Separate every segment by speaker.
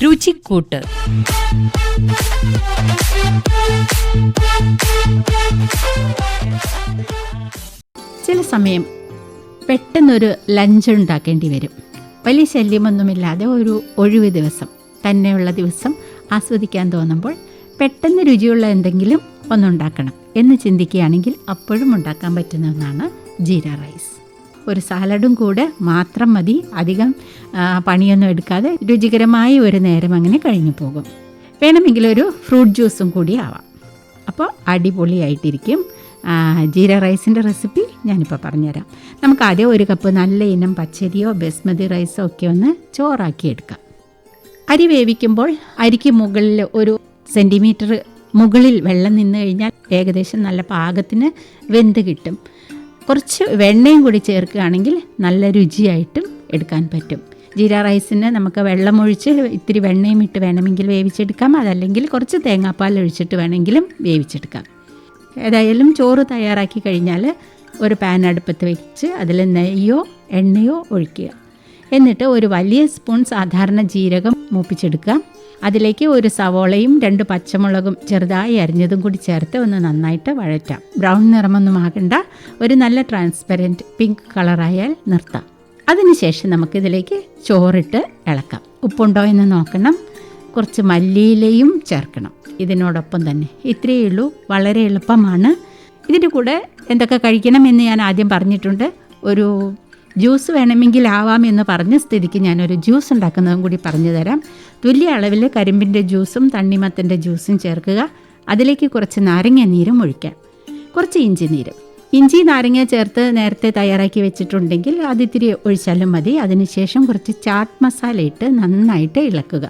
Speaker 1: രുചിക്കൂട്ട്.
Speaker 2: ചില സമയം പെട്ടെന്നൊരു ലഞ്ച് ഉണ്ടാക്കേണ്ടി വരും. വലിയ ശല്യമൊന്നുമില്ലാതെ ഒരു ഒഴിവ് ദിവസം, തന്നെയുള്ള ദിവസം ആസ്വദിക്കാൻ തോന്നുമ്പോൾ പെട്ടെന്ന് രുചിയുള്ള എന്തെങ്കിലും ഒന്നുണ്ടാക്കണം എന്ന് ചിന്തിക്കുകയാണെങ്കിൽ അപ്പോഴും ഉണ്ടാക്കാൻ പറ്റുന്ന ഒന്നാണ് ജീര റൈസ്. ഒരു സാലഡും കൂടെ മാത്രം മതി, അധികം പണിയൊന്നും എടുക്കാതെ രുചികരമായ ഒരു നേരം അങ്ങനെ കഴിഞ്ഞു പോകും. വേണമെങ്കിൽ ഒരു ഫ്രൂട്ട് ജ്യൂസും കൂടി ആവാം. അപ്പോൾ അടിപൊളിയായിട്ടിരിക്കും. ജീര റൈസിൻ്റെ റെസിപ്പി ഞാനിപ്പോൾ പറഞ്ഞുതരാം. നമുക്ക് ആദ്യം 1 കപ്പ് നല്ല ഇനം പച്ചരിയോ ബസ്മതി റൈസോ ഒക്കെ ഒന്ന് ചോറാക്കിയെടുക്കാം. അരി വേവിക്കുമ്പോൾ അരിക്ക് മുകളിൽ 1 സെൻറ്റിമീറ്റർ മുകളിൽ വെള്ളം നിന്ന് കഴിഞ്ഞാൽ ഏകദേശം നല്ല പാകത്തിന് വെന്ത് കിട്ടും. കുറച്ച് വെണ്ണയും കൂടി ചേർക്കുകയാണെങ്കിൽ നല്ല രുചിയായിട്ടും എടുക്കാൻ പറ്റും. ജീര റൈസിന് നമുക്ക് വെള്ളമൊഴിച്ച് ഇത്തിരി വെണ്ണയും ഇട്ട് വേണമെങ്കിൽ വേവിച്ചെടുക്കാം. അതല്ലെങ്കിൽ കുറച്ച് തേങ്ങാപ്പാൽ ഒഴിച്ചിട്ട് വേണമെങ്കിലും വേവിച്ചെടുക്കാം. ഏതായാലും ചോറ് തയ്യാറാക്കി കഴിഞ്ഞാൽ ഒരു പാൻ അടുപ്പത്ത് വെച്ച് അതിൽ നെയ്യോ എണ്ണയോ ഒഴിക്കുക. എന്നിട്ട് ഒരു വലിയ സ്പൂൺ സാധാരണ ജീരകം മൂപ്പിച്ചെടുക്കുക. അതിലേക്ക് 1 സവോളയും 2 പച്ചമുളകും ചെറുതായി അരിഞ്ഞതും കൂടി ചേർത്ത് ഒന്ന് നന്നായിട്ട് വഴറ്റാം. ബ്രൗൺ നിറമൊന്നും ആകണ്ട, ഒരു നല്ല ട്രാൻസ്പെറൻറ്റ് പിങ്ക് കളറായാൽ നിർത്താം. അതിനുശേഷം നമുക്കിതിലേക്ക് ചോറിട്ട് ഇളക്കാം. ഉപ്പുണ്ടോ എന്ന് നോക്കണം. കുറച്ച് മല്ലിയിലയും ചേർക്കണം ഇതിനോടൊപ്പം തന്നെ. ഇത്രയേ ഉള്ളൂ, വളരെ എളുപ്പമാണ്. ഇതിൻ്റെ കൂടെ എന്തൊക്കെ കഴിക്കണമെന്ന് ഞാൻ ആദ്യം പറഞ്ഞിട്ടുണ്ട്. ഒരു ജ്യൂസ് വേണമെങ്കിൽ ആവാം എന്ന് പറഞ്ഞ സ്ഥിതിക്ക് ഞാനൊരു ജ്യൂസ് ഉണ്ടാക്കുന്നതും കൂടി പറഞ്ഞു തരാം. തുല്യ അളവിൽ കരിമ്പിൻ്റെ ജ്യൂസും തണ്ണിമത്തൻ്റെ ജ്യൂസും ചേർക്കുക. അതിലേക്ക് കുറച്ച് നാരങ്ങ നീരും ഒഴിക്കാം. കുറച്ച് ഇഞ്ചി നീരും. ഇഞ്ചി നാരങ്ങ ചേർത്ത് നേരത്തെ തയ്യാറാക്കി വെച്ചിട്ടുണ്ടെങ്കിൽ അതിത്തിരി ഒഴിച്ചാലും മതി. അതിനുശേഷം കുറച്ച് ചാട്ട് മസാല ഇട്ട് നന്നായിട്ട് ഇളക്കുക.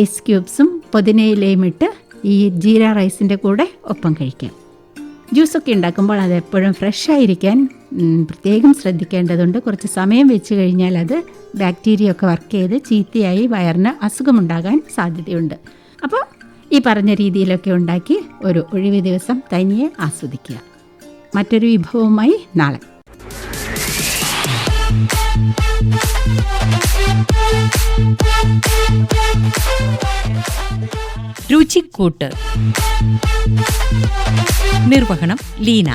Speaker 2: ഐസ് ക്യൂബ്സും പുതിനയിലയും ഇട്ട് ഈ ജീര റൈസിൻ്റെ കൂടെ ഒപ്പം കഴിക്കാം. ജ്യൂസൊക്കെ ഉണ്ടാക്കുമ്പോൾ അതെപ്പോഴും ഫ്രഷായിരിക്കാൻ പ്രത്യേകം ശ്രദ്ധിക്കേണ്ടതുണ്ട്. കുറച്ച് സമയം വെച്ച് കഴിഞ്ഞാൽ അത് ബാക്ടീരിയ ഒക്കെ വർക്ക് ചെയ്ത് ചീത്തയായി വയറിന് അസുഖമുണ്ടാകാൻ സാധ്യതയുണ്ട്. അപ്പോൾ ഈ പറഞ്ഞ രീതിയിലൊക്കെ ഉണ്ടാക്കി ഒരു ഒഴിവ് ദിവസം തനിയെ ആസ്വദിക്കുക. മറ്റൊരു വിഭവവുമായി നാളെ.
Speaker 1: രുചിക്കൂട്ട്. നിർവഹണം ലീന.